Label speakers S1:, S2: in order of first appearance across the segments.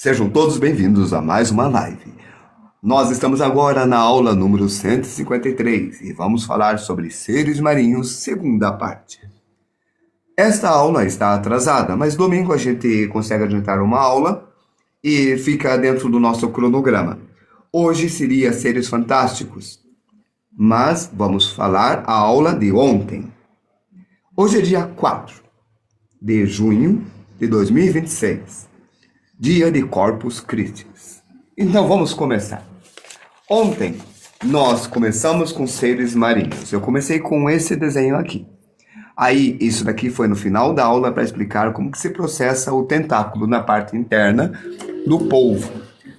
S1: Sejam todos bem-vindos a mais uma live. Nós estamos agora na aula número 153 e vamos falar sobre seres marinhos, segunda parte. Esta aula está atrasada, mas domingo a gente consegue adiantar uma aula e fica dentro do nosso cronograma. Hoje seria seres fantásticos, mas vamos falar a aula de ontem. Hoje é dia 4 de junho de 2026. Dia de Corpus Christi. Então vamos começar. Ontem nós começamos com seres marinhos. Eu comecei com esse desenho aqui. Aí isso daqui foi no final da aula para explicar como que se processa o tentáculo na parte interna do polvo.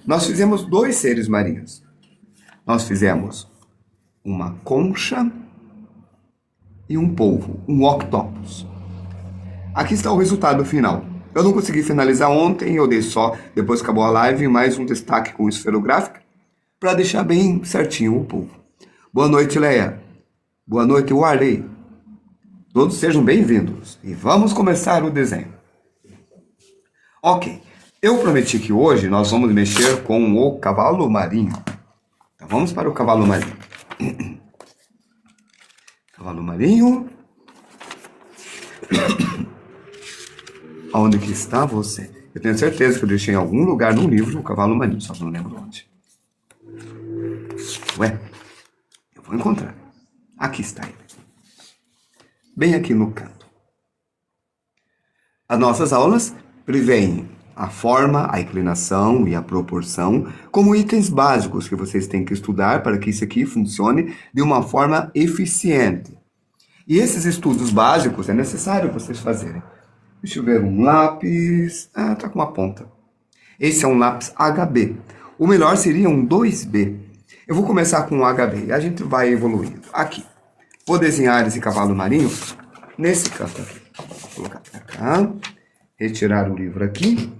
S1: Nós fizemos dois seres marinhos. Nós fizemos uma concha e um polvo, um octopus. Aqui está o resultado final. Eu não consegui finalizar ontem, eu dei só, depois que acabou a live, mais um destaque com esferográfica, para deixar bem certinho o polvo. Boa noite, Leia. Boa noite, Warley. Todos sejam bem-vindos. E vamos começar o desenho. Ok, eu prometi que hoje nós vamos mexer com o cavalo marinho. Então vamos para o cavalo marinho. Cavalo marinho. Onde que está você? Eu tenho certeza que eu deixei em algum lugar no livro o cavalo marinho, só que não lembro onde. Ué, eu vou encontrar. Aqui está ele. Bem aqui no canto. As nossas aulas prevêem a forma, a inclinação e a proporção como itens básicos que vocês têm que estudar para que isso aqui funcione de uma forma eficiente. E esses estudos básicos é necessário vocês fazerem. Deixa eu ver, um lápis... Ah, tá com uma ponta. Esse é um lápis HB. O melhor seria um 2B. Eu vou começar com um HB e a gente vai evoluindo. Aqui. Vou desenhar esse cavalo marinho nesse canto aqui. Vou colocar pra cá. Retirar o livro aqui.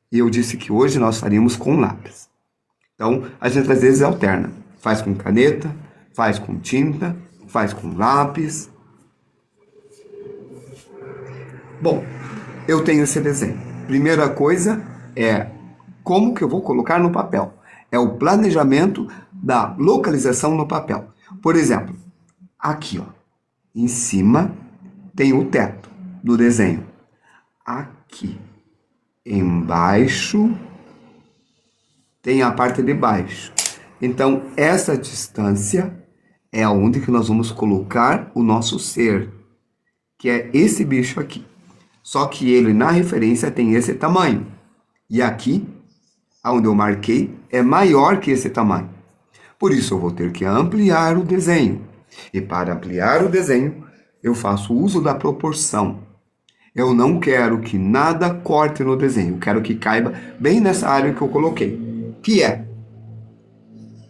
S1: E eu disse que hoje nós faríamos com lápis. Então, a gente às vezes alterna. Faz com caneta, faz com tinta, faz com lápis. Bom... Eu tenho esse desenho. Primeira coisa é como que eu vou colocar no papel. É o planejamento da localização no papel. Por exemplo, aqui, ó, em cima tem o teto do desenho. Aqui, embaixo, tem a parte de baixo. Então, essa distância é onde que nós vamos colocar o nosso ser, que é esse bicho aqui. Só que ele, na referência, tem esse tamanho. E aqui, onde eu marquei, é maior que esse tamanho. Por isso, eu vou ter que ampliar o desenho. E para ampliar o desenho, eu faço uso da proporção. Eu não quero que nada corte no desenho. Eu quero que caiba bem nessa área que eu coloquei. Que é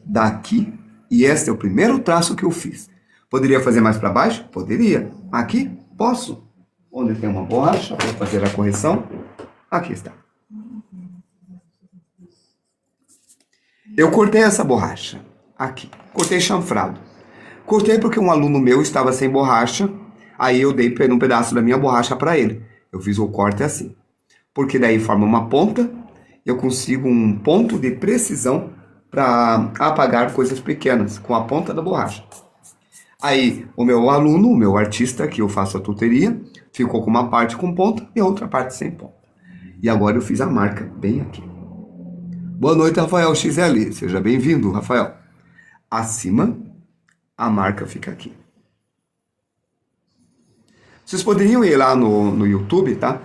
S1: daqui. E esse é o primeiro traço que eu fiz. Poderia fazer mais para baixo? Poderia. Aqui, posso. Onde tem uma borracha para fazer a correção. Aqui está. Eu cortei essa borracha. Aqui. Cortei chanfrado. Cortei porque um aluno meu estava sem borracha. Aí eu dei um pedaço da minha borracha para ele. Eu fiz o corte assim. Porque daí forma uma ponta. Eu consigo um ponto de precisão para apagar coisas pequenas com a ponta da borracha. Aí, o meu aluno, o meu artista, que eu faço a tutoria, ficou com uma parte com ponta e outra parte sem ponta. E agora eu fiz a marca bem aqui. Boa noite, Rafael XL. Seja bem-vindo, Rafael. Acima, a marca fica aqui. Vocês poderiam ir lá no YouTube, tá?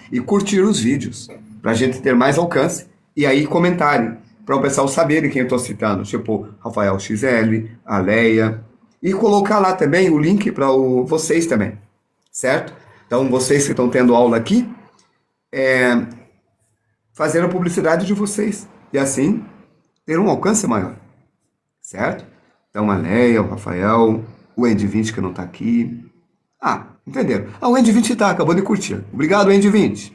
S1: E curtir os vídeos, pra gente ter mais alcance. E aí comentarem, para o pessoal saber quem eu tô citando. Tipo, Rafael XL, a Leia... E colocar lá também o link para vocês também, certo? Então, vocês que estão tendo aula aqui, fazer a publicidade de vocês. E assim, ter um alcance maior, certo? Então, a Leia, o Rafael, o Andy20 que não está aqui. Ah, entenderam? Ah, o Andy20 tá, acabou de curtir. Obrigado, Andy20.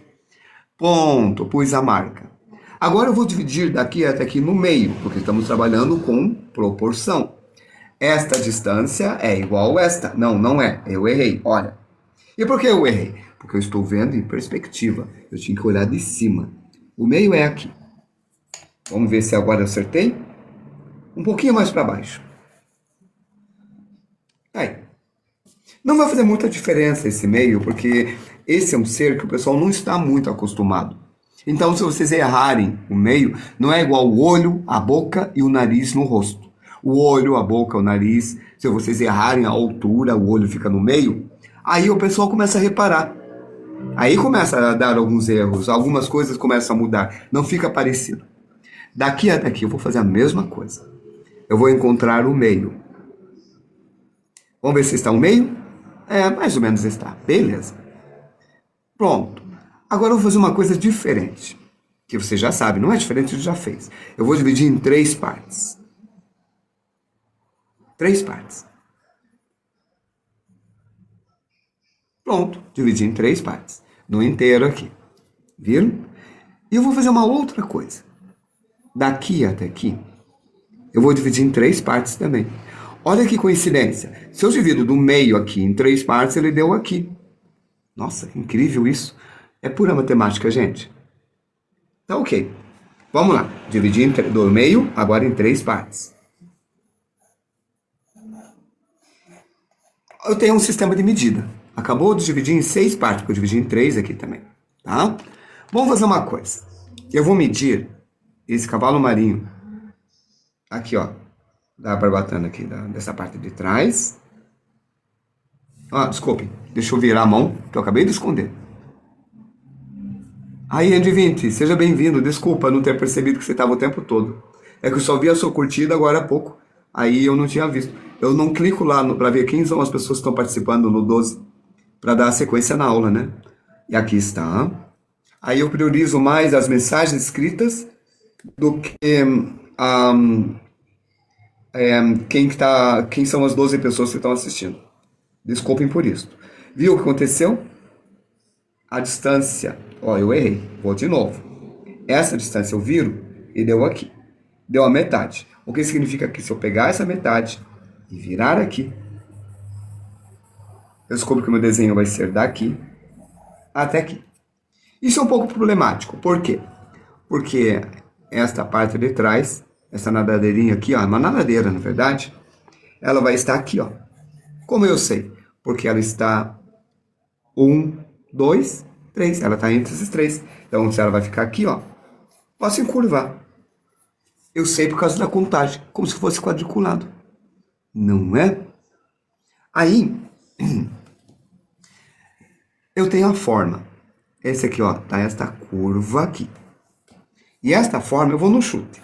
S1: Ponto, pus a marca. Agora eu vou dividir daqui até aqui no meio, porque estamos trabalhando com proporção. Esta distância é igual a esta. Não, não é. Eu errei. Olha. E por que eu errei? Porque eu estou vendo em perspectiva. Eu tinha que olhar de cima. O meio é aqui. Vamos ver se agora eu acertei. Um pouquinho mais para baixo. Aí. Não vai fazer muita diferença esse meio, porque esse é um ser que o pessoal não está muito acostumado. Então, se vocês errarem o meio, não é igual o olho, a boca e o nariz no rosto. O olho, a boca, o nariz, se vocês errarem a altura, o olho fica no meio, aí o pessoal começa a reparar. Aí começa a dar alguns erros, algumas coisas começam a mudar, não fica parecido. Daqui até aqui eu vou fazer a mesma coisa. Eu vou encontrar o meio. Vamos ver se está o meio? É, mais ou menos está. Beleza. Pronto. Agora eu vou fazer uma coisa diferente. Que você já sabe, não é diferente do que já fez. Eu vou dividir em 3 partes. 3 partes. Pronto. Dividi em 3 partes. No inteiro aqui. Viram? E eu vou fazer uma outra coisa. Daqui até aqui, eu vou dividir em 3 partes também. Olha que coincidência. Se eu divido do meio aqui em 3 partes, ele deu aqui. Nossa, incrível isso. É pura matemática, gente. Tá ok. Vamos lá. Dividir do meio agora em 3 partes. Eu tenho um sistema de medida. Acabou de dividir em 6 partes, porque eu dividi em 3 aqui também. Tá? Vamos fazer uma coisa. Eu vou medir esse cavalo marinho. Aqui, ó. Da barbatana aqui, dessa parte de trás. Ah, desculpe. Deixa eu virar a mão, que eu acabei de esconder. Aí, Andy 20, seja bem-vindo. Desculpa não ter percebido que você estava o tempo todo. É que eu só vi a sua curtida agora há pouco. Aí eu não tinha visto. Eu não clico lá para ver quem são as pessoas que estão participando no 12, para dar a sequência na aula, né? E aqui está. Aí eu priorizo mais as mensagens escritas do que quem são as 12 pessoas que estão assistindo. Desculpem por isso. Viu o que aconteceu? A distância. Ó, eu errei. Vou de novo. Essa distância eu viro e deu aqui. Deu a metade. O que significa que se eu pegar essa metade e virar aqui, eu descubro que o meu desenho vai ser daqui até aqui. Isso é um pouco problemático. Por quê? Porque esta parte de trás, essa nadadeirinha aqui, ó, uma nadadeira, na verdade, ela vai estar aqui, ó. Como eu sei? Porque ela está 1, 2, 3. Ela está entre esses 3. Então, se ela vai ficar aqui, ó, posso encurvar. Eu sei por causa da contagem, como se fosse quadriculado. Não é? Aí, eu tenho a forma. Esse aqui, ó, tá esta curva aqui. E esta forma eu vou no chute.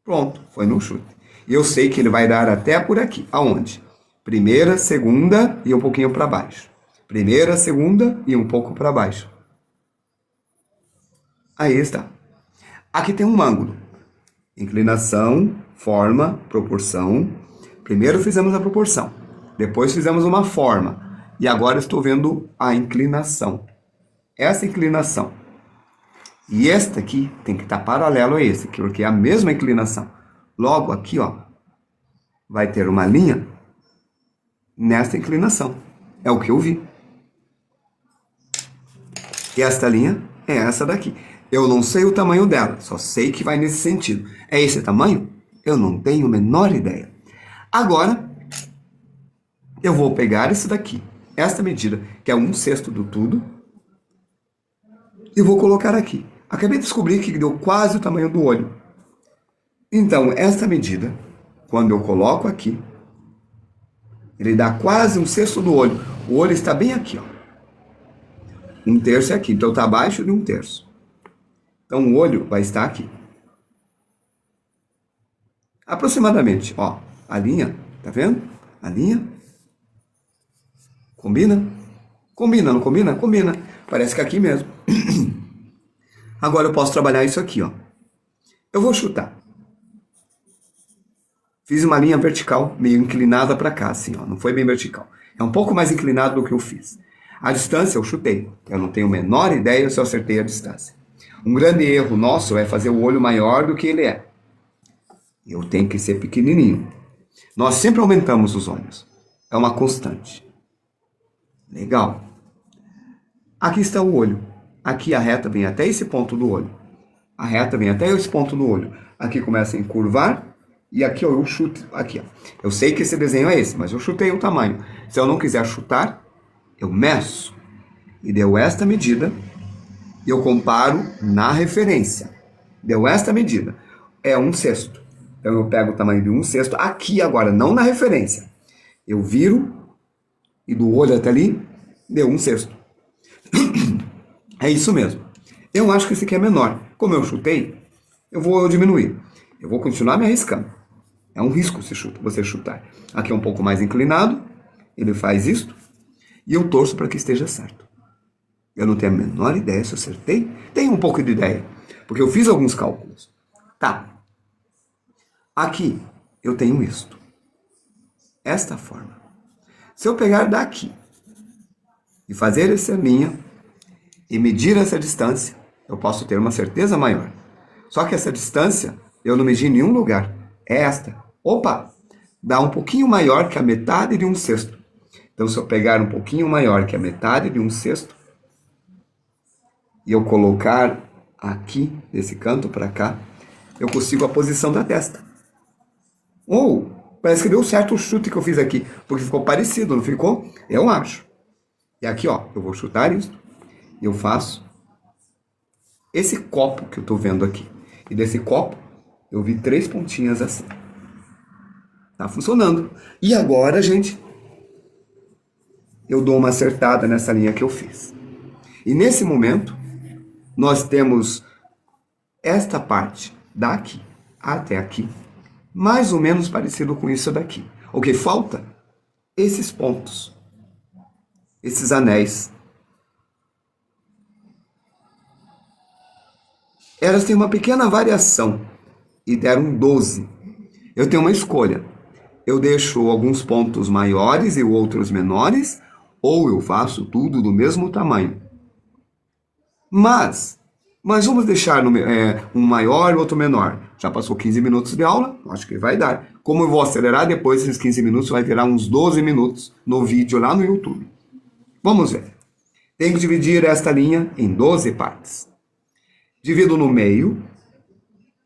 S1: Pronto, foi no chute. E eu sei que ele vai dar até por aqui. Aonde? Primeira, segunda e um pouquinho para baixo. Primeira, segunda e um pouco para baixo. Aí está. Aqui tem um ângulo. Inclinação, forma, proporção. Primeiro fizemos a proporção. Depois fizemos uma forma. E agora estou vendo a inclinação. Essa inclinação. E esta aqui tem que estar paralelo a esse aqui, porque é a mesma inclinação. Logo aqui, ó, vai ter uma linha nesta inclinação. É o que eu vi. E esta linha é essa daqui. Eu não sei o tamanho dela, só sei que vai nesse sentido. É esse tamanho? Eu não tenho a menor ideia. Agora, eu vou pegar esse daqui, esta medida, que é 1/6 do tudo, e vou colocar aqui. Acabei de descobrir que deu quase o tamanho do olho. Então, esta medida, quando eu coloco aqui, ele dá quase 1/6 do olho. O olho está bem aqui, ó. 1/3 é aqui, então está abaixo de 1/3. Então, o olho vai estar aqui. Aproximadamente, ó, a linha, tá vendo? A linha. Combina? Combina, não combina? Combina. Parece que é aqui mesmo. Agora eu posso trabalhar isso aqui, ó. Eu vou chutar. Fiz uma linha vertical, meio inclinada para cá, assim, ó. Não foi bem vertical. É um pouco mais inclinado do que eu fiz. A distância eu chutei. Eu não tenho a menor ideia se eu acertei a distância. Um grande erro nosso é fazer o olho maior do que ele é. Eu tenho que ser pequenininho. Nós sempre aumentamos os olhos. É uma constante. Legal. Aqui está o olho. Aqui a reta vem até esse ponto do olho. A reta vem até esse ponto no olho. Aqui começa a encurvar. E aqui, ó, eu chuto. Aqui, ó. Eu sei que esse desenho é esse, mas eu chutei o tamanho. Se eu não quiser chutar, eu meço. E deu esta medida. E eu comparo na referência. Deu esta medida. É 1/6. Então eu pego o tamanho de 1/6 aqui agora, não na referência. Eu viro e do olho até ali, deu 1/6. É isso mesmo. Eu acho que esse aqui é menor. Como eu chutei, eu vou diminuir. Eu vou continuar me arriscando. É um risco você chutar. Aqui é um pouco mais inclinado. Ele faz isto. E eu torço para que esteja certo. Eu não tenho a menor ideia se eu acertei. Tenho um pouco de ideia. Porque eu fiz alguns cálculos. Tá. Aqui eu tenho isto. Esta forma. Se eu pegar daqui e fazer essa linha e medir essa distância, eu posso ter uma certeza maior. Só que essa distância eu não medi em nenhum lugar. É esta. Opa! Dá um pouquinho maior que a metade de 1/6. Então, se eu pegar um pouquinho maior que a metade de 1/6 e eu colocar aqui, desse canto para cá, eu consigo a posição da testa. Ou, parece que deu certo o chute que eu fiz aqui, porque ficou parecido, não ficou? Eu acho. E aqui, ó, eu vou chutar isso. E eu faço esse copo que eu tô vendo aqui. E desse copo, eu vi 3 pontinhas assim. Tá funcionando. E agora, gente, eu dou uma acertada nessa linha que eu fiz. E nesse momento, nós temos esta parte daqui até aqui, mais ou menos parecido com isso daqui. O que falta? Esses pontos. Esses anéis. Elas têm uma pequena variação e deram 12. Eu tenho uma escolha. Eu deixo alguns pontos maiores e outros menores, ou eu faço tudo do mesmo tamanho. Mas vamos deixar um maior e outro menor. Já passou 15 minutos de aula, acho que vai dar. Como eu vou acelerar, depois desses 15 minutos vai virar uns 12 minutos no vídeo lá no YouTube. Vamos ver. Tenho que dividir esta linha em 12 partes. Divido no meio,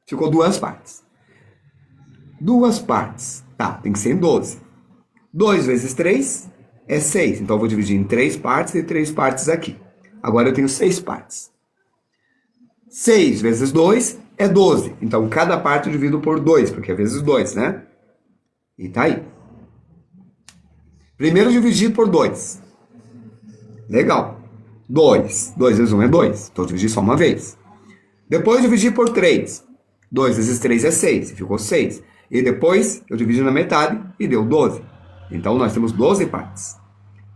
S1: ficou 2 partes. 2 partes, tá, tem que ser em 12. 2 vezes 3 é 6, então eu vou dividir em 3 partes e 3 partes aqui. Agora eu tenho 6 partes. 6 vezes 2 é 12, então cada parte eu divido por 2, porque é vezes 2, né? E tá aí. Primeiro dividir por 2. Legal. 2. 2 vezes 1 é 2, então eu dividi só uma vez. Depois dividi por 3. 2 vezes 3 é 6, ficou 6. E depois eu dividi na metade e deu 12. Então nós temos 12 partes.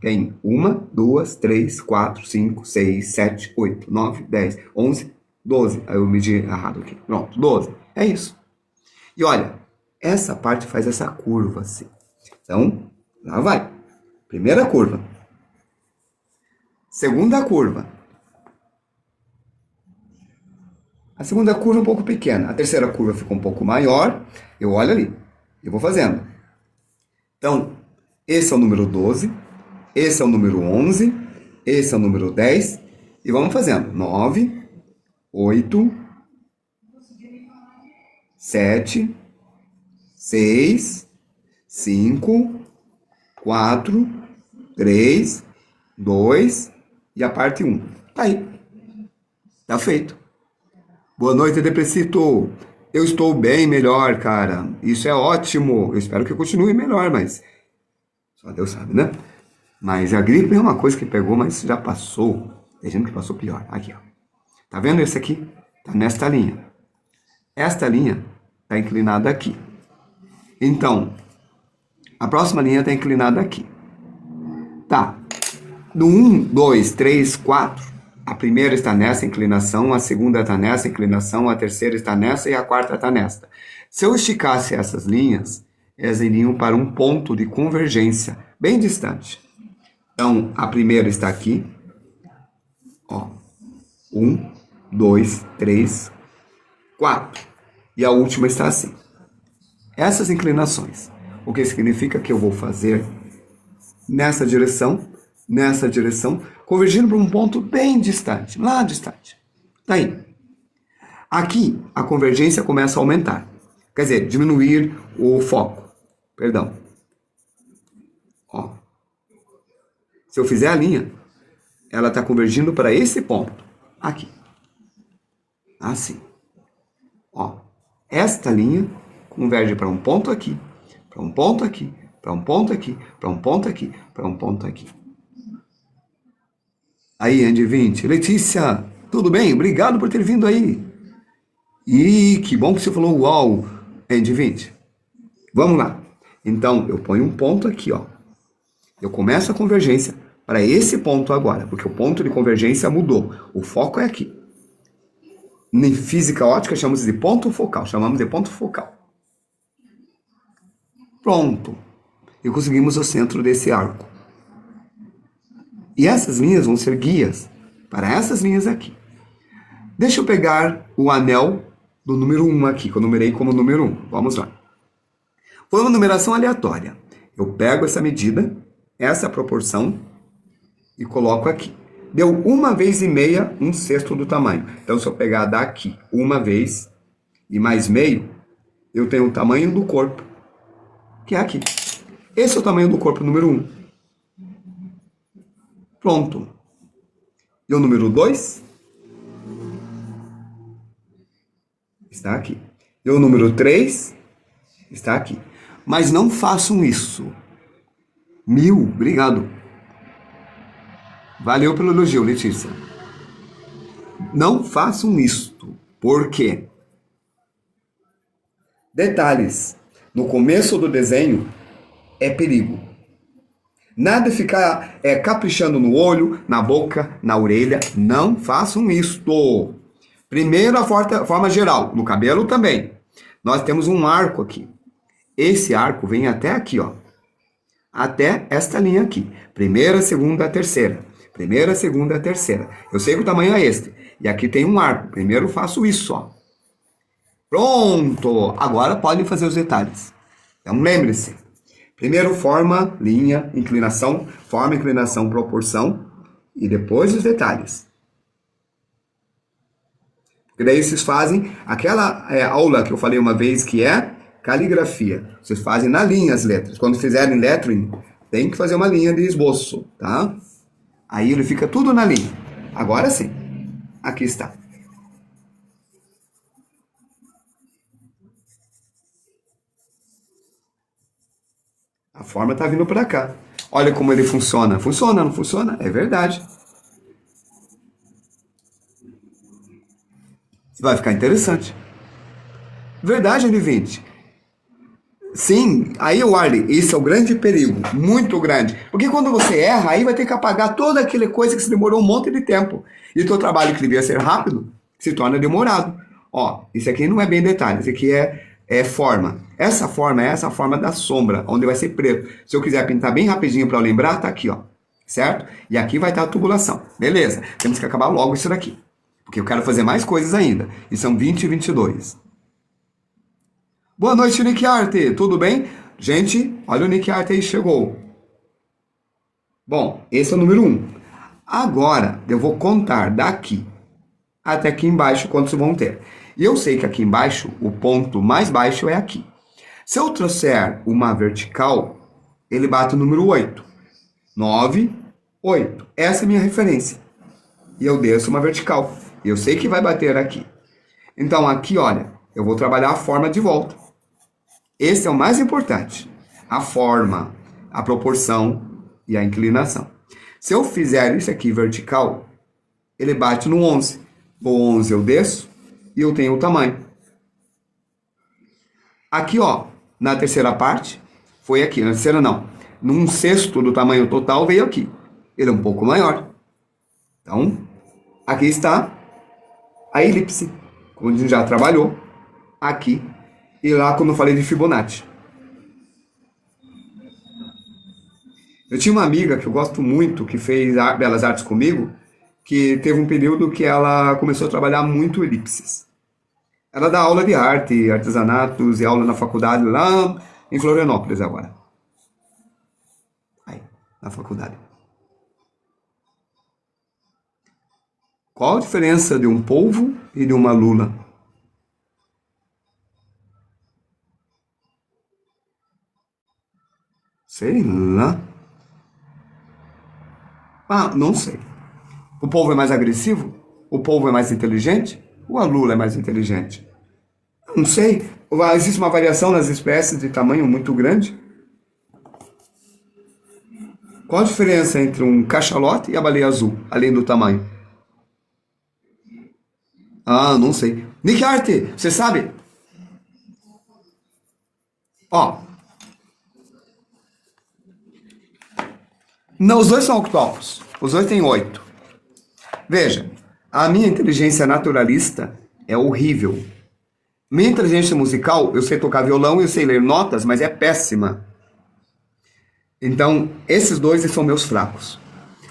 S1: Tem 1, 2, 3, 4, 5, 6, 7, 8, 9, 10, 11, 12. Aí eu medi errado aqui. Pronto, 12. É isso. E olha, essa parte faz essa curva assim. Então, lá vai. Primeira curva. Segunda curva. A segunda curva é um pouco pequena. A terceira curva ficou um pouco maior. Eu olho ali. Eu vou fazendo. Então, esse é o número 12. Esse é o número 11. Esse é o número 10. E vamos fazendo. 9, 8, 7, 6, 5, 4, 3, 2 e a parte 1. Tá aí. Tá feito. Boa noite, Depressito. Eu estou bem melhor, cara. Isso é ótimo. Eu espero que eu continue melhor, mas só Deus sabe, né? Mas a gripe é uma coisa que pegou, mas já passou. Tem gente que passou pior. Aqui, ó. Tá vendo esse aqui? Tá nesta linha. Esta linha tá inclinada aqui. Então, a próxima linha tá inclinada aqui. Tá. No 1, 2, 3, 4... A primeira está nessa inclinação, a segunda está nessa inclinação, a terceira está nessa e a quarta está nesta. Se eu esticasse essas linhas, elas iriam para um ponto de convergência bem distante. Então, a primeira está aqui. Ó, 1, 2, 3, 4. E a última está assim. Essas inclinações, o que significa que eu vou fazer nessa direção, convergindo para um ponto bem distante, lá distante. Tá aí. Aqui, a convergência começa a aumentar. Quer dizer, diminuir o foco. Perdão. Ó. Se eu fizer a linha, ela está convergindo para esse ponto. Aqui. Assim. Ó. Esta linha converge para um ponto aqui, para um ponto aqui, para um ponto aqui, para um ponto aqui, para um ponto aqui. Aí, Andy 20. Letícia, tudo bem? Obrigado por ter vindo aí. E que bom que você falou uau, Andy 20. Vamos lá. Então, eu ponho um ponto aqui, ó. Eu começo a convergência para esse ponto agora, porque o ponto de convergência mudou. O foco é aqui. Em física ótica, chamamos de ponto focal. Pronto. E conseguimos o centro desse arco. E essas linhas vão ser guias para essas linhas aqui. Deixa eu pegar o anel do número 1 aqui, que eu numerei como número 1. Vamos lá. Foi uma numeração aleatória. Eu pego essa medida, essa proporção, e coloco aqui. Deu 1 vez e meia, 1/6 do tamanho. Então, se eu pegar daqui 1 vez e mais meio, eu tenho o tamanho do corpo, que é aqui. Esse é o tamanho do corpo número 1. Pronto. E o número 2 está aqui. E o número 3 está aqui. Mas não façam isso. 1000, obrigado. Valeu pelo elogio, Letícia. Não façam isto. Por quê? Detalhes. No começo do desenho é perigo. Nada ficar caprichando no olho, na boca, na orelha. Não façam isto. Primeiro a forma geral. No cabelo também. Nós temos um arco aqui. Esse arco vem até aqui, ó. Até esta linha aqui. Primeira, segunda, terceira. Primeira, segunda, terceira. Eu sei que o tamanho é este. E aqui tem um arco. Primeiro eu faço isso, ó. Pronto! Agora podem fazer os detalhes. Então lembre-se. Primeiro forma, linha, inclinação, forma, inclinação, proporção. E depois os detalhes. Porque daí vocês fazem aquela aula que eu falei uma vez que é caligrafia. Vocês fazem na linha as letras. Quando fizerem lettering, tem que fazer uma linha de esboço, tá? Aí ele fica tudo na linha. Agora sim. Aqui está. A forma está vindo para cá. Olha como ele funciona. Funciona, não funciona? É verdade. Vai ficar interessante. Verdade, N20. Sim, aí o Arley, esse é o grande perigo, muito grande. Porque quando você erra, aí vai ter que apagar toda aquela coisa que se demorou um monte de tempo. E o teu trabalho que devia ser rápido, se torna demorado. Ó, isso aqui não é bem detalhe, isso aqui é forma. Essa forma é essa forma da sombra, onde vai ser preto. Se eu quiser pintar bem rapidinho para eu lembrar, tá aqui, ó. Certo? E aqui vai estar a tubulação. Beleza, temos que acabar logo isso daqui. Porque eu quero fazer mais coisas ainda. E são 20 e 22. Boa noite, Nick Art. Tudo bem? Gente, olha o Nick Art aí, chegou. Bom, esse é o número 1. Agora, eu vou contar daqui até aqui embaixo quantos vão ter. E eu sei que aqui embaixo, o ponto mais baixo é aqui. Se eu trouxer uma vertical, ele bate o número 8. 9, 8. Essa é a minha referência. E eu desço uma vertical. E eu sei que vai bater aqui. Então, aqui, olha, eu vou trabalhar a forma de volta. Esse é o mais importante. A forma, a proporção e a inclinação. Se eu fizer isso aqui vertical, ele bate no 11. O 11 eu desço e eu tenho o tamanho. Aqui, ó, na terceira parte, foi aqui. Na terceira não. Num sexto do tamanho total veio aqui. Ele é um pouco maior. Então, aqui está a elipse, como a gente já trabalhou. Aqui. E lá quando eu falei de Fibonacci. Eu tinha uma amiga que eu gosto muito, que fez Belas Artes comigo, que teve um período que ela começou a trabalhar muito elipses. Ela dá aula de arte, artesanatos e aula na faculdade lá em Florianópolis agora. Aí, na faculdade. Qual a diferença de um polvo e de uma lula? Sei lá. Ah, não sei. O povo é mais agressivo? O povo é mais inteligente? Ou a Lula é mais inteligente? Não sei. Existe uma variação nas espécies de tamanho muito grande? Qual a diferença entre um cachalote e a baleia azul, além do tamanho? Ah, não sei. Nick Art, você sabe? Ó, não, os dois são octópodos. Os dois têm 8. Veja, a minha inteligência naturalista é horrível. Minha inteligência musical, eu sei tocar violão e eu sei ler notas, mas é péssima. Então, esses dois são meus fracos.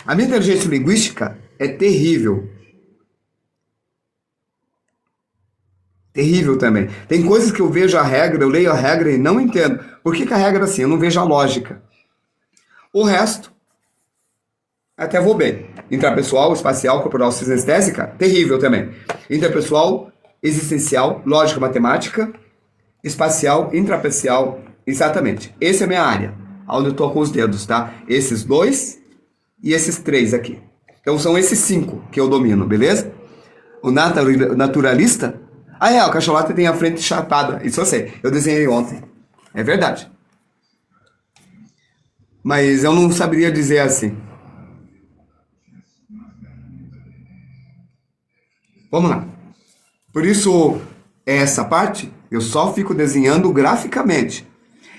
S1: A minha inteligência linguística é terrível. Terrível também. Tem coisas que eu vejo a regra, eu leio a regra e não entendo. Por que a regra é assim? Eu não vejo a lógica. O resto, até vou bem. Intrapessoal, espacial, corporal, sinestésica, terrível também. Interpessoal, existencial, lógica, matemática, espacial, intrapessoal, exatamente. Essa é a minha área, onde eu estou com os dedos, tá? Esses 2 e esses 3 aqui. Então são esses 5 que eu domino, beleza? O naturalista... Ah, o cachalote tem a frente chapada. Isso eu sei. Eu desenhei ontem. É verdade. Mas eu não saberia dizer assim. Vamos lá. Por isso, essa parte, eu só fico desenhando graficamente.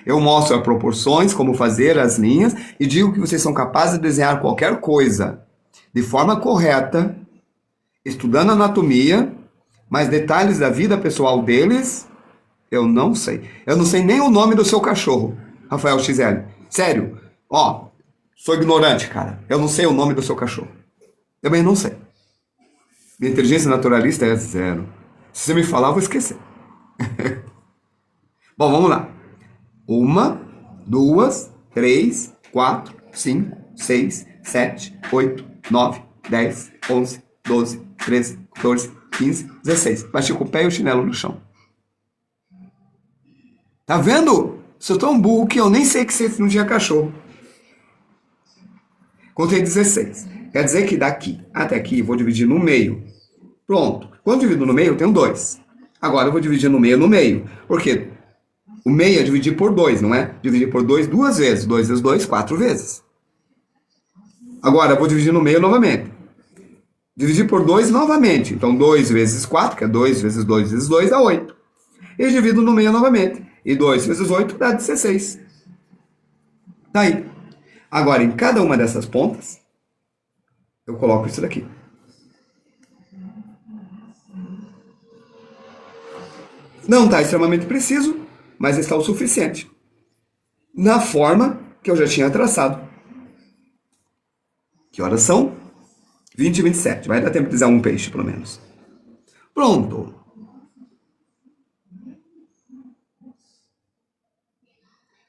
S1: Eu mostro as proporções, como fazer as linhas, e digo que vocês são capazes de desenhar qualquer coisa de forma correta, estudando anatomia, mas detalhes da vida pessoal deles, eu não sei. Eu não sei nem o nome do seu cachorro, Rafael XL. Sério, ó, sou ignorante, cara. Eu não sei o nome do seu cachorro. Também não sei. Minha inteligência naturalista é 0. Se você me falar, eu vou esquecer. Bom, vamos lá. 1, 2, 3, 4, 5, 6, 7, 8, 9, 10, 11, 12, 13, 14, 15, 16. Bati com o pé e o chinelo no chão. Tá vendo? Sou tão burro que eu nem sei que você não tinha cachorro. Contei 16. Quer dizer que daqui até aqui vou dividir no meio. Pronto. Quando divido no meio, eu tenho 2. Agora eu vou dividir no meio. Por quê? O meio é dividir por 2, não é? Dividir por 2 duas vezes. 2 vezes 2, 4 vezes. Agora eu vou dividir no meio novamente. Dividir por 2 novamente. Então 2 vezes 4, que é 2 vezes 2 vezes 2, dá 8. E divido no meio novamente. E 2 vezes 8 dá 16. Tá aí. Agora, em cada uma dessas pontas, eu coloco isso daqui. Não está extremamente preciso, mas está o suficiente. Na forma que eu já tinha traçado. Que horas são? 20 e 27. Vai dar tempo de desenhar um peixe, pelo menos. Pronto.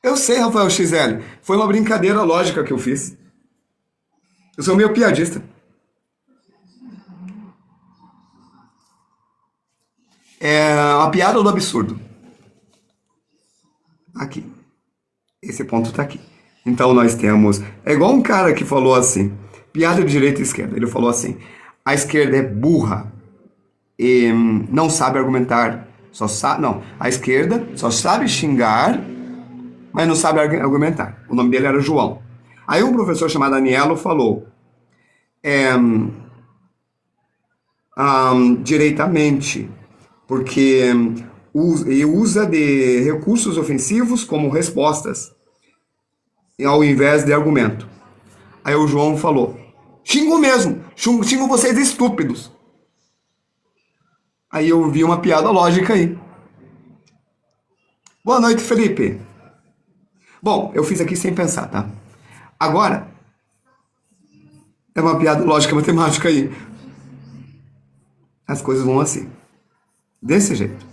S1: Eu sei, Rafael XL. Foi uma brincadeira lógica que eu fiz. Eu sou meio piadista. É a piada do absurdo. Aqui. Esse ponto tá aqui. Então nós temos... É igual um cara que falou assim... Piada de direita e esquerda. Ele falou assim... A esquerda é burra e não sabe argumentar. Não. A esquerda só sabe xingar, mas não sabe argumentar. O nome dele era João. Aí um professor chamado Anielo falou... direitamente... Porque usa de recursos ofensivos como respostas, ao invés de argumento. Aí o João falou, xingo mesmo, xingo vocês estúpidos. Aí eu vi uma piada lógica aí. Boa noite, Felipe. Bom, eu fiz aqui sem pensar, tá? Agora, é uma piada lógica matemática aí. As coisas vão assim. Desse jeito.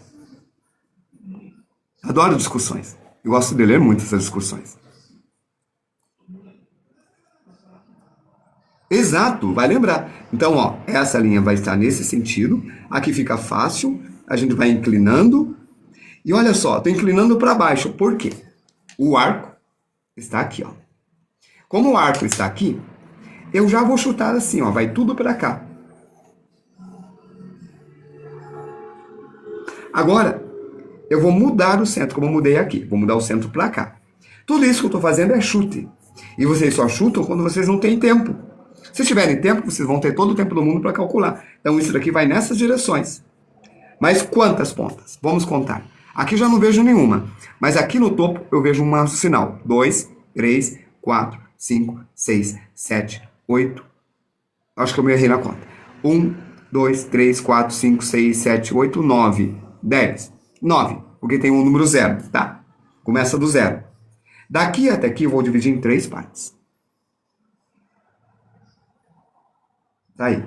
S1: Adoro discussões. Eu gosto de ler muito essas discussões. Exato, vai lembrar. Então, ó, essa linha vai estar nesse sentido. Aqui fica fácil. A gente vai inclinando. E olha só, estou inclinando para baixo. Por quê? O arco está aqui, ó. Como o arco está aqui, eu já vou chutar assim, ó, vai tudo para cá. Agora, eu vou mudar o centro, como eu mudei aqui. Vou mudar o centro para cá. Tudo isso que eu estou fazendo é chute. E vocês só chutam quando vocês não têm tempo. Se tiverem tempo, vocês vão ter todo o tempo do mundo para calcular. Então, isso daqui vai nessas direções. Mas quantas pontas? Vamos contar. Aqui eu já não vejo nenhuma. Mas aqui no topo eu vejo um sinal. 2, 3, 4, 5, 6, 7, 8. Acho que eu me errei na conta. 1, 2, 3, 4, 5, 6, 7, 8, 9, 10. 9, porque tem um número 0, tá? Começa do 0. Daqui até aqui eu vou dividir em 3 partes. Tá aí.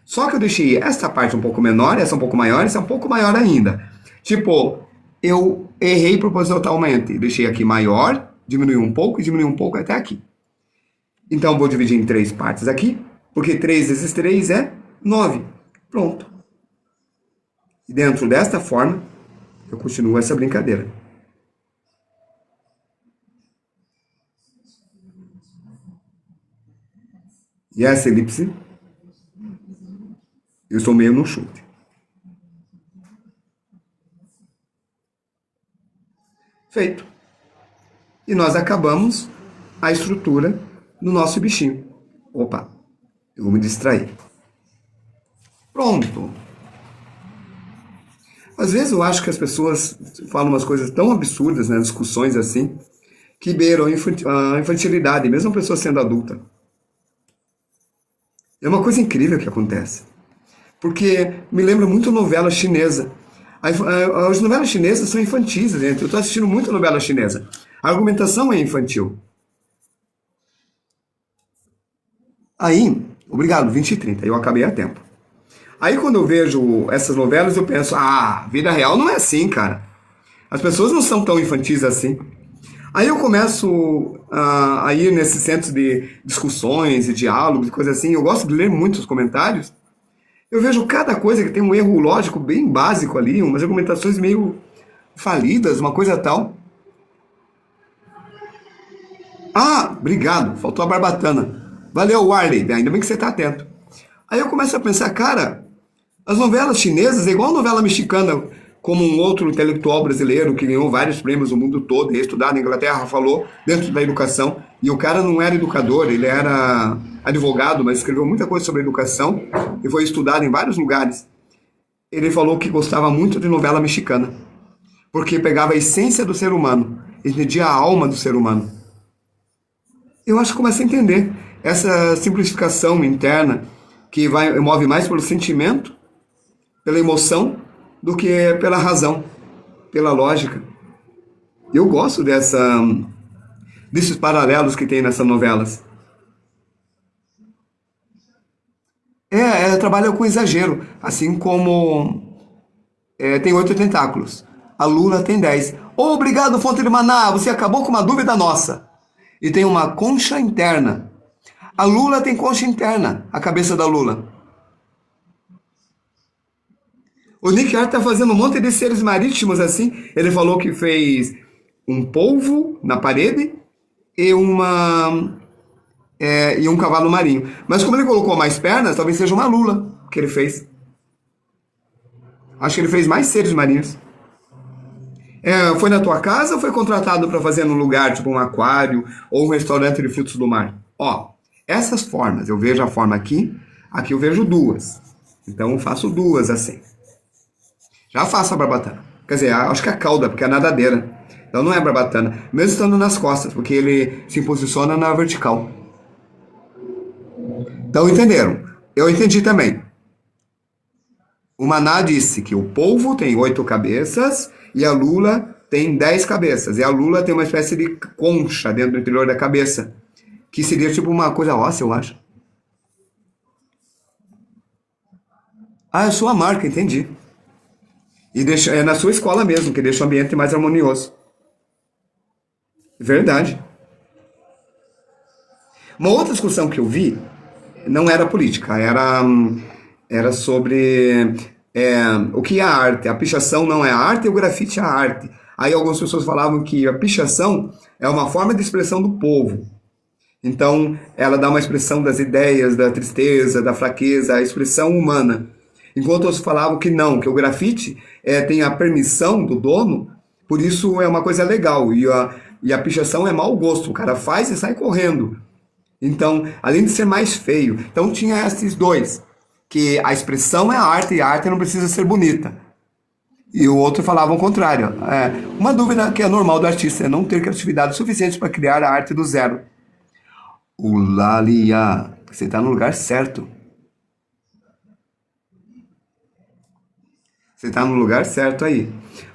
S1: Só que eu deixei essa parte um pouco menor, essa um pouco maior, essa um pouco maior ainda. Tipo, eu errei propositalmente. Deixei aqui maior, diminui um pouco e diminui um pouco até aqui. Então, vou dividir em 3 partes aqui, porque 3 vezes 3 é 9. Pronto. E dentro desta forma, eu continuo essa brincadeira. E essa elipse, eu estou meio no chute. Feito. E nós acabamos a estrutura do nosso bichinho. Opa, eu vou me distrair. Pronto. Às vezes eu acho que as pessoas falam umas coisas tão absurdas, né, discussões assim, que beiram a infantilidade, mesmo a pessoa sendo adulta. É uma coisa incrível que acontece. Porque me lembra muito novela chinesa. As novelas chinesas são infantis, gente. Eu estou assistindo muita novela chinesa. A argumentação é infantil. Aí, obrigado, 20 e 30, eu acabei a tempo. Aí quando eu vejo essas novelas, eu penso, vida real não é assim, cara. As pessoas não são tão infantis assim. Aí eu começo a ir nesses centros de discussões e diálogos e coisas assim. Eu gosto de ler muitos comentários. Eu vejo cada coisa que tem um erro lógico bem básico ali, umas argumentações meio falidas, uma coisa tal. Obrigado, faltou a barbatana. Valeu, Warley, ainda bem que você está atento. Aí eu começo a pensar, cara, as novelas chinesas é igual a novela mexicana, como um outro intelectual brasileiro que ganhou vários prêmios no mundo todo, e estudado na Inglaterra, falou dentro da educação. E o cara não era educador, ele era advogado, mas escreveu muita coisa sobre educação e foi estudado em vários lugares. Ele falou que gostava muito de novela mexicana, porque pegava a essência do ser humano, entendia a alma do ser humano. Eu acho que começa a entender essa simplificação interna que move mais pelo sentimento, pela emoção, do que pela razão, pela lógica. Eu gosto desses paralelos que tem nessas novelas. Ela trabalha com exagero, assim como tem 8 tentáculos. A Lula tem 10. Obrigado, Fonte de Maná, você acabou com uma dúvida nossa. E tem uma concha interna. A Lula tem concha interna, a cabeça da Lula. O Nick Hart está fazendo um monte de seres marítimos assim. Ele falou que fez um polvo na parede e um cavalo marinho. Mas como ele colocou mais pernas, talvez seja uma lula que ele fez. Acho que ele fez mais seres marinhos. Foi na tua casa ou foi contratado para fazer num lugar, tipo um aquário ou um restaurante de frutos do mar? Essas formas, eu vejo a forma aqui eu vejo 2. Então eu faço 2 assim. Já faço a barbatana. Quer dizer, acho que é a cauda, porque é a nadadeira. Então não é a barbatana. Mesmo estando nas costas, porque ele se posiciona na vertical. Então entenderam? Eu entendi também. O Maná disse que o polvo tem 8 cabeças e a lula tem 10 cabeças. E a lula tem uma espécie de concha dentro do interior da cabeça, que seria tipo uma coisa óssea, eu acho. É sua marca, entendi. E é na sua escola mesmo, que deixa o ambiente mais harmonioso. Verdade. Uma outra discussão que eu vi não era política, era sobre o que é a arte. A pichação não é a arte e o grafite é a arte. Aí algumas pessoas falavam que a pichação é uma forma de expressão do povo. Então, ela dá uma expressão das ideias, da tristeza, da fraqueza, a expressão humana. Enquanto outros falavam que não, que o grafite tem a permissão do dono, por isso é uma coisa legal. E a pichação é mau gosto, o cara faz e sai correndo. Então, além de ser mais feio, então tinha esses dois, que a expressão é arte e a arte não precisa ser bonita. E o outro falava o contrário. Uma dúvida que é normal do artista é não ter criatividade suficiente para criar a arte do zero. O Lalia, você está no lugar certo. Você está no lugar certo aí.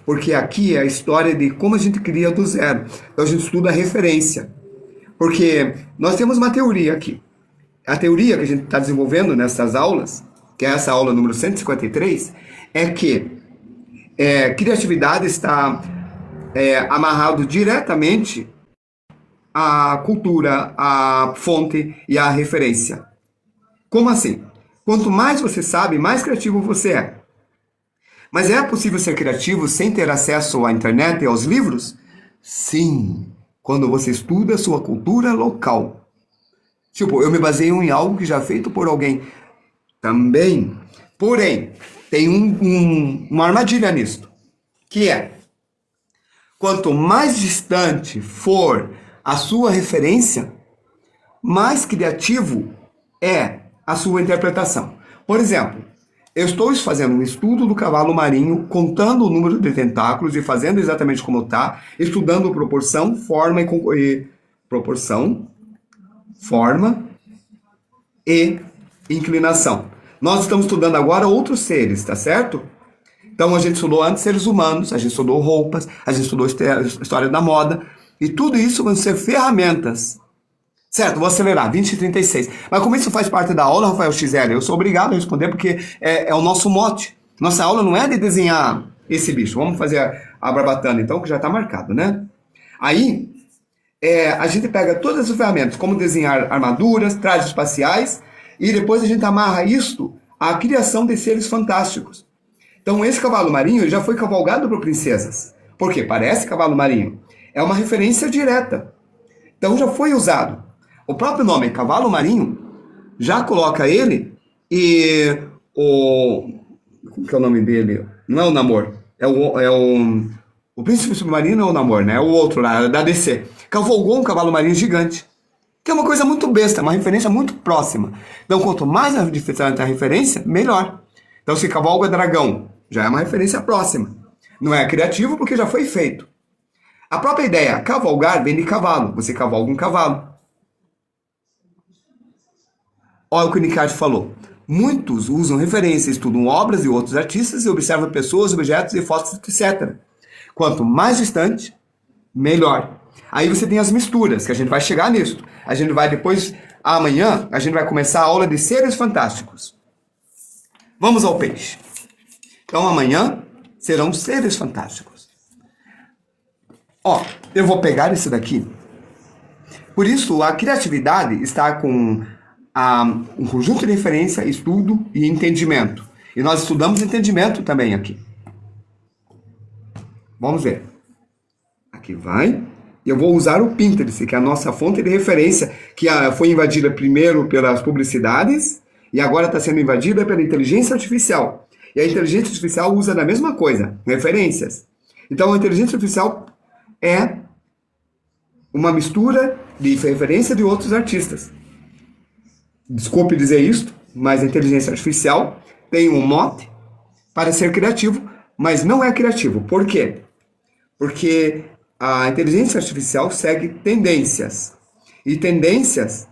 S1: Porque aqui é a história de como a gente cria do zero. Então a gente estuda a referência. Porque nós temos uma teoria aqui. A teoria que a gente está desenvolvendo nessas aulas, que é essa aula número 153, é que criatividade está amarrado diretamente à cultura, à fonte e à referência. Como assim? Quanto mais você sabe, mais criativo você é. Mas é possível ser criativo sem ter acesso à internet e aos livros? Sim, quando você estuda a sua cultura local. Tipo, eu me baseio em algo que já é feito por alguém. Também. Porém, tem uma armadilha nisto, que é, quanto mais distante for a sua referência, mais criativo é a sua interpretação. Por exemplo, eu estou fazendo um estudo do cavalo marinho, contando o número de tentáculos e fazendo exatamente como está, estudando proporção, forma e inclinação. Nós estamos estudando agora outros seres, tá certo? Então a gente estudou antes seres humanos, a gente estudou roupas, a gente estudou história da moda, e tudo isso vão ser ferramentas. Certo, vou acelerar, 20 e 36. Mas como isso faz parte da aula, Rafael XL, eu sou obrigado a responder porque é o nosso mote. Nossa aula não é de desenhar esse bicho. Vamos fazer a barbatana então, que já está marcado, né? Aí, a gente pega todas as ferramentas, como desenhar armaduras, trajes espaciais, e depois a gente amarra isto à criação de seres fantásticos. Então esse cavalo marinho já foi cavalgado por princesas. Por quê? Parece cavalo marinho. É uma referência direta. Então já foi usado. O próprio nome, cavalo marinho, já coloca ele e como que é o nome dele? Não é o Namor. O príncipe submarino é o Namor, né? É o outro lá, da DC. Cavalgou um cavalo marinho gigante. Que é uma coisa muito besta, uma referência muito próxima. Então, quanto mais a referência, melhor. Então, se cavalga dragão, já é uma referência próxima. Não é criativo porque já foi feito. A própria ideia, cavalgar, vem de cavalo. Você cavalga um cavalo. Olha o que o Nick falou. Muitos usam referências, estudam obras de outros artistas e observam pessoas, objetos e fotos, etc. Quanto mais distante, melhor. Aí você tem as misturas, que a gente vai chegar nisso. A gente vai depois, amanhã, a gente vai começar a aula de seres fantásticos. Vamos ao peixe. Então amanhã serão seres fantásticos. Eu vou pegar esse daqui. Por isso, a criatividade está com um conjunto de referência, estudo e entendimento. E nós estudamos entendimento também aqui. Vamos ver. Aqui vai. Eu vou usar o Pinterest, que é a nossa fonte de referência, que foi invadida primeiro pelas publicidades e agora está sendo invadida pela inteligência artificial. E a inteligência artificial usa da mesma coisa, referências. Então a inteligência artificial é uma mistura de referência de outros artistas. Desculpe dizer isso, mas a inteligência artificial tem um mote para ser criativo, mas não é criativo. Por quê? Porque a inteligência artificial segue tendências. E tendências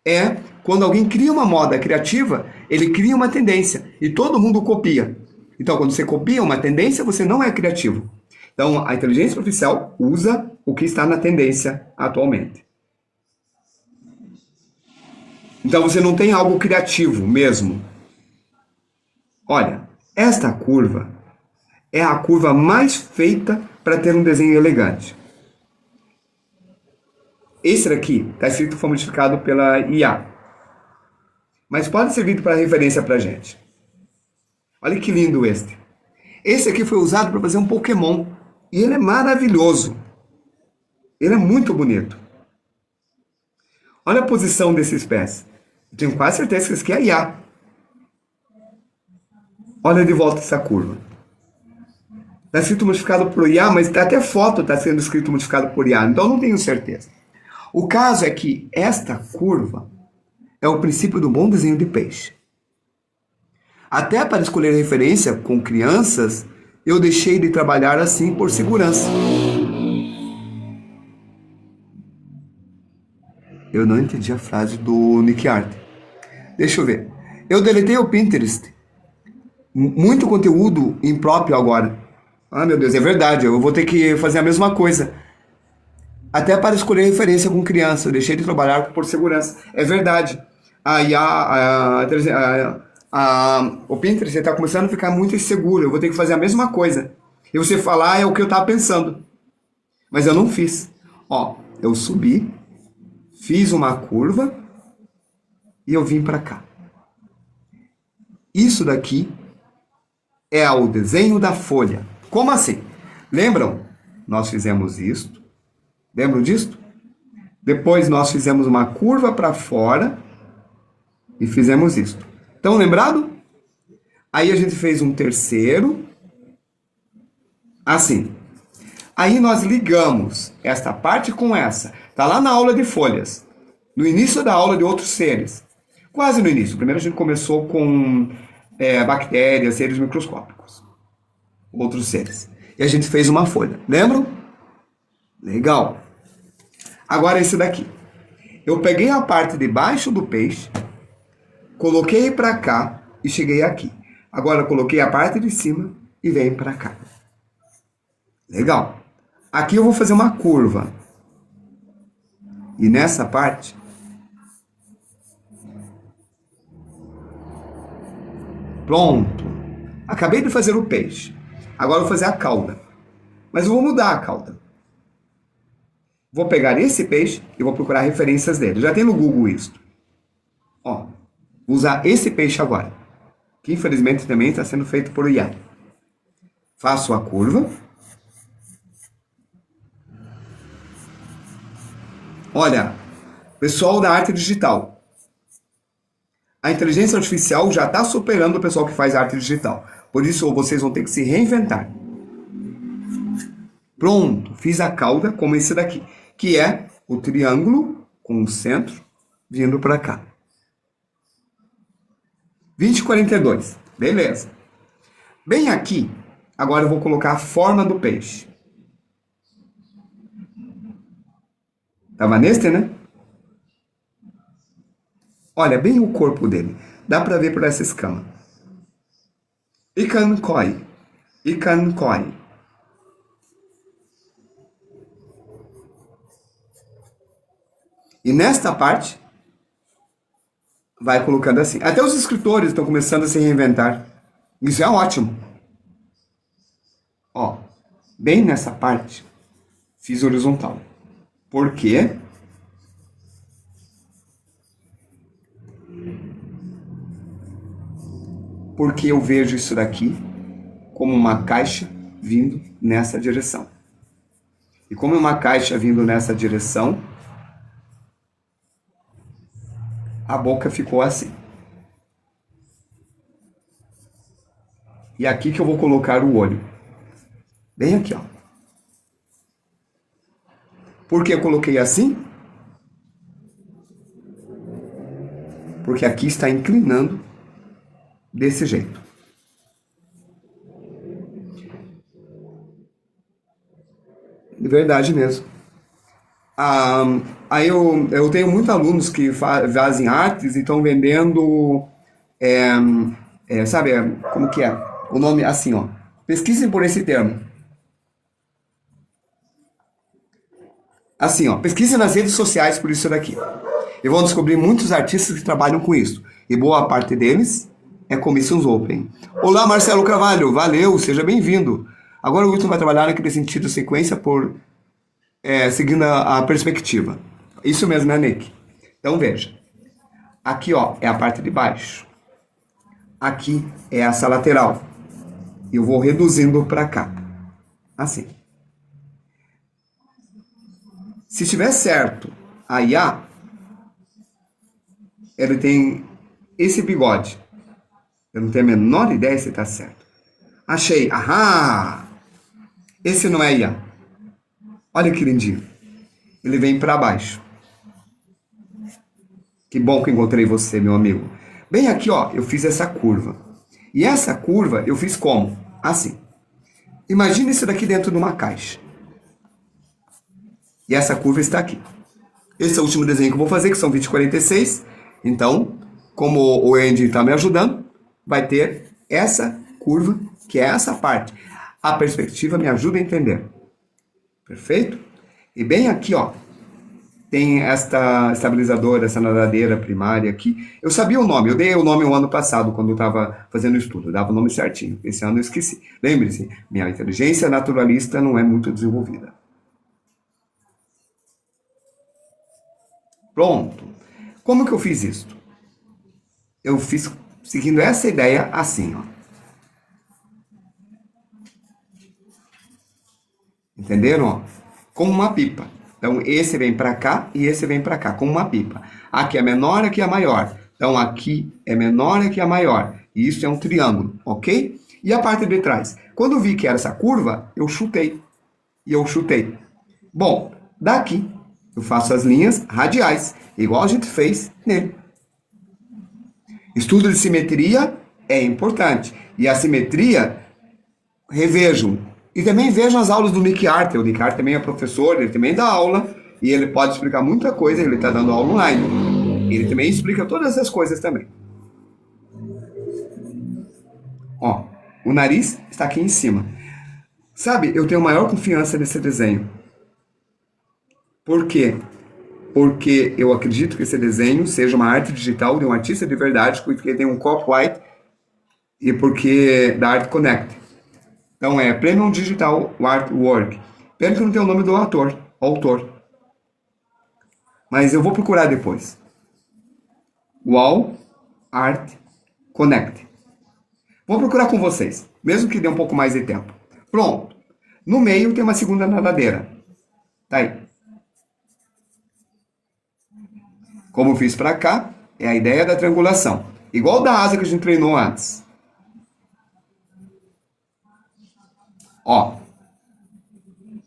S1: é quando alguém cria uma moda criativa, ele cria uma tendência e todo mundo copia. Então, quando você copia uma tendência, você não é criativo. Então, a inteligência artificial usa o que está na tendência atualmente. Então, você não tem algo criativo mesmo. Olha, esta curva é a curva mais feita para ter um desenho elegante. Esse daqui está escrito que foi modificado pela IA. Mas pode servir para referência para a gente. Olha que lindo este. Esse aqui foi usado para fazer um Pokémon. E ele é maravilhoso. Ele é muito bonito. Olha a posição desses pés. Eu tenho quase certeza que isso aqui é IA. Olha de volta essa curva. Está escrito modificado por IA, mas até foto está sendo escrito modificado por IA. Então eu não tenho certeza. O caso é que esta curva é o princípio do bom desenho de peixe. Até para escolher referência com crianças, eu deixei de trabalhar assim por segurança. Eu não entendi a frase do Nick Art. Deixa eu ver. Eu deletei o Pinterest. Muito conteúdo impróprio agora. Ah, meu Deus, é verdade. Eu vou ter que fazer a mesma coisa. Até para escolher referência com criança. Eu deixei de trabalhar por segurança. É verdade. O Pinterest está começando a ficar muito inseguro. Eu vou ter que fazer a mesma coisa. E você falar é o que eu estava pensando. Mas eu não fiz. Ó, eu subi, fiz uma curva e eu vim para cá. Isso daqui é o desenho da folha. Como assim? Lembram? Nós fizemos isto. Lembram disto? Depois nós fizemos uma curva para fora e fizemos isto. Estão lembrado? Aí a gente fez um terceiro. Assim. Aí nós ligamos esta parte com essa. Está lá na aula de folhas. No início da aula de outros seres. Quase no início. Primeiro a gente começou com bactérias, seres microscópicos. Outros seres. E a gente fez uma folha. Lembram? Legal. Agora esse daqui. Eu peguei a parte de baixo do peixe, coloquei para cá e cheguei aqui. Agora eu coloquei a parte de cima e venho para cá. Legal. Aqui eu vou fazer uma curva. E nessa parte, pronto. Acabei de fazer o peixe. Agora eu vou fazer a cauda. Mas eu vou mudar a cauda. Vou pegar esse peixe e vou procurar referências dele. Já tem no Google isso. Ó, vou usar esse peixe agora. Que infelizmente também está sendo feito por IA. Faço a curva. Olha, pessoal da arte digital. A inteligência artificial já está superando o pessoal que faz arte digital. Por isso vocês vão ter que se reinventar. Pronto, fiz a cauda como esse daqui, que é o triângulo com o centro vindo para cá. 20,42. Beleza. Bem aqui, agora eu vou colocar a forma do peixe. Tava neste, né? Olha bem o corpo dele. Dá para ver por essa escama. Ikan koi. Ikan koi. E nesta parte, vai colocando assim. Até os escritores estão começando a se reinventar. Isso é ótimo. Ó, bem nessa parte, fiz horizontal. Por quê? Porque eu vejo isso daqui como uma caixa vindo nessa direção. E como é uma caixa vindo nessa direção, a boca ficou assim. E aqui que eu vou colocar o olho. Bem aqui, ó. Por que eu coloquei assim? Porque aqui está inclinando desse jeito. De verdade mesmo. Aí eu tenho muitos alunos que fazem artes e estão vendendo, sabe, como que é? O nome assim, ó. Pesquisem por esse termo. Assim, ó, pesquisem nas redes sociais por isso daqui. E vão descobrir muitos artistas que trabalham com isso. E boa parte deles é Commissions Open. Olá, Marcelo Carvalho, valeu, seja bem-vindo. Agora o Wilton vai trabalhar naquele sentido sequência por seguindo a perspectiva. Isso mesmo, né, Nick? Então veja. Aqui, ó, é a parte de baixo. Aqui é essa lateral. Eu vou reduzindo para cá. Assim. Se estiver certo, a IA, ele tem esse bigode. Eu não tenho a menor ideia se está certo. Achei. Ahá! Esse não é IA. Olha que lindinho. Ele vem para baixo. Que bom que encontrei você, meu amigo. Bem aqui, ó, eu fiz essa curva. E essa curva eu fiz como? Assim. Imagine isso daqui dentro de uma caixa. E essa curva está aqui. Esse é o último desenho que eu vou fazer, que são 20 e 46. Então, como o Andy está me ajudando, vai ter essa curva, que é essa parte. A perspectiva me ajuda a entender. Perfeito? E bem aqui, ó, tem esta estabilizadora, essa nadadeira primária aqui. Eu sabia o nome, eu dei o nome o ano passado, quando eu estava fazendo o estudo, eu dava o nome certinho. Esse ano eu esqueci. Lembre-se, minha inteligência naturalista não é muito desenvolvida. Pronto. Como que eu fiz isso? Eu fiz seguindo essa ideia assim, ó. Entenderam? Ó? Como uma pipa. Então, esse vem para cá e esse vem para cá, como uma pipa. Aqui é menor, aqui é maior. Então, aqui é menor, aqui é maior. E isso é um triângulo, ok? E a parte de trás? Quando eu vi que era essa curva, eu chutei. E eu chutei. Bom, daqui eu faço as linhas radiais, igual a gente fez nele. Estudo de simetria é importante. E a simetria, revejam. E também vejam as aulas do Nick Arter. O Nick Arter também é professor, ele também dá aula. E ele pode explicar muita coisa, ele está dando aula online. Ele também explica todas essas coisas também. Ó, o nariz está aqui em cima. Sabe, eu tenho maior confiança nesse desenho. Por quê? Porque eu acredito que esse desenho seja uma arte digital de um artista de verdade, porque tem um copyright e porque da Art Connect. Então é Premium Digital Artwork. Pena que não tem o nome do autor. Mas eu vou procurar depois. Wall Art Connect. Vou procurar com vocês, mesmo que dê um pouco mais de tempo. Pronto. No meio tem uma segunda nadadeira. Tá aí. Como eu fiz para cá, é a ideia da triangulação. Igual da asa que a gente treinou antes. Ó,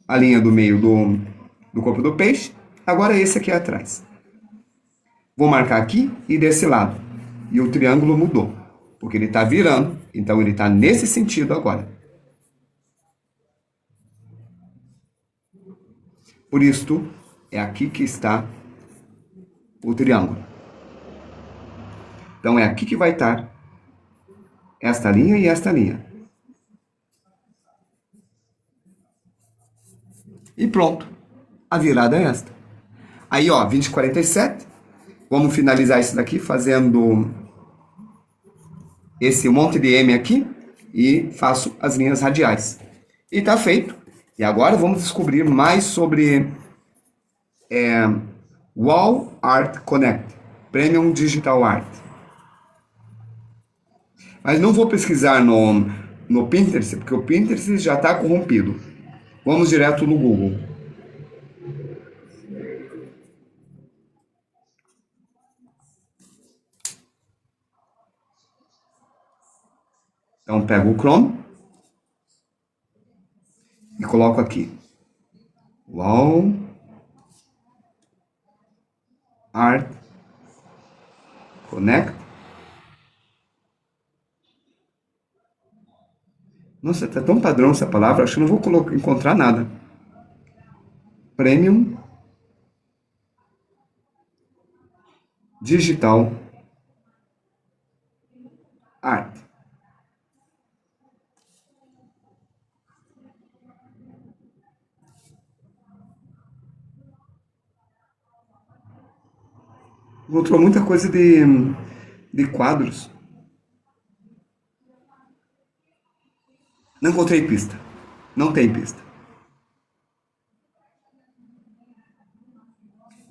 S1: a linha do meio do corpo do peixe. Agora esse aqui atrás. Vou marcar aqui e desse lado. E o triângulo mudou, porque ele está virando, então ele está nesse sentido agora. Por isto, é aqui que está o triângulo. Então é aqui que vai estar esta linha e esta linha. E pronto. A virada é esta. Aí, ó, 20 e 47. Vamos finalizar isso daqui fazendo esse monte de M aqui e faço as linhas radiais. E tá feito. E agora vamos descobrir mais sobre Wall Art Connect, Premium Digital Art. Mas não vou pesquisar no Pinterest, porque o Pinterest já está corrompido. Vamos direto no Google. Então pego o Chrome e coloco aqui. Wall Art Connect. Nossa, tá tão padrão essa palavra, acho que não vou encontrar nada. Premium Digital Art. Encontrou muita coisa de quadros. Não encontrei pista. Não tem pista.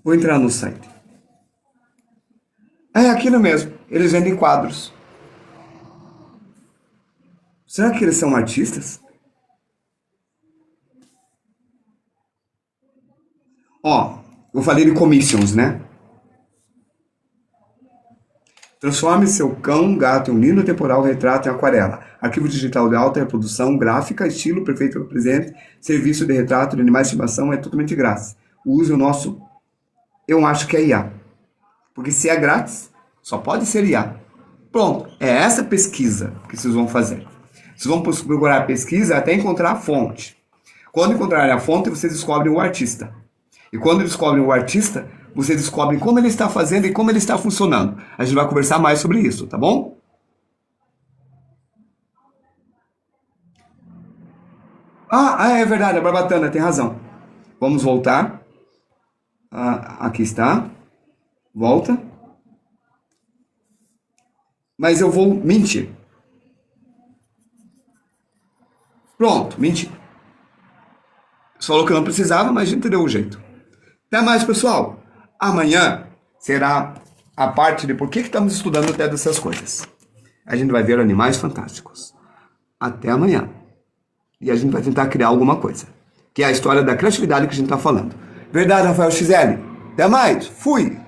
S1: Vou entrar no site. É aquilo mesmo. Eles vendem quadros. Será que eles são artistas? Ó, eu falei de commissions, né? Transforme seu cão, gato em um lindo temporal retrato em aquarela. Arquivo digital de alta reprodução, gráfica, estilo perfeito para o presente, serviço de retrato de animais de estimação é totalmente grátis. Use o nosso, eu acho que é IA. Porque se é grátis, só pode ser IA. Pronto, é essa pesquisa que vocês vão fazer. Vocês vão procurar pesquisa até encontrar a fonte. Quando encontrarem a fonte, vocês descobrem o artista. E quando descobrem o artista, vocês descobrem como ele está fazendo e como ele está funcionando. A gente vai conversar mais sobre isso, tá bom? É verdade, a Barbatana tem razão. Vamos voltar. Aqui está. Volta. Mas eu vou mentir. Pronto, menti. Você falou que eu não precisava, mas a gente deu um jeito. Até mais, pessoal. Amanhã será a parte de por que estamos estudando até dessas coisas. A gente vai ver animais fantásticos. Até amanhã. E a gente vai tentar criar alguma coisa. Que é a história da criatividade que a gente está falando. Verdade, Rafael XL. Até mais. Fui.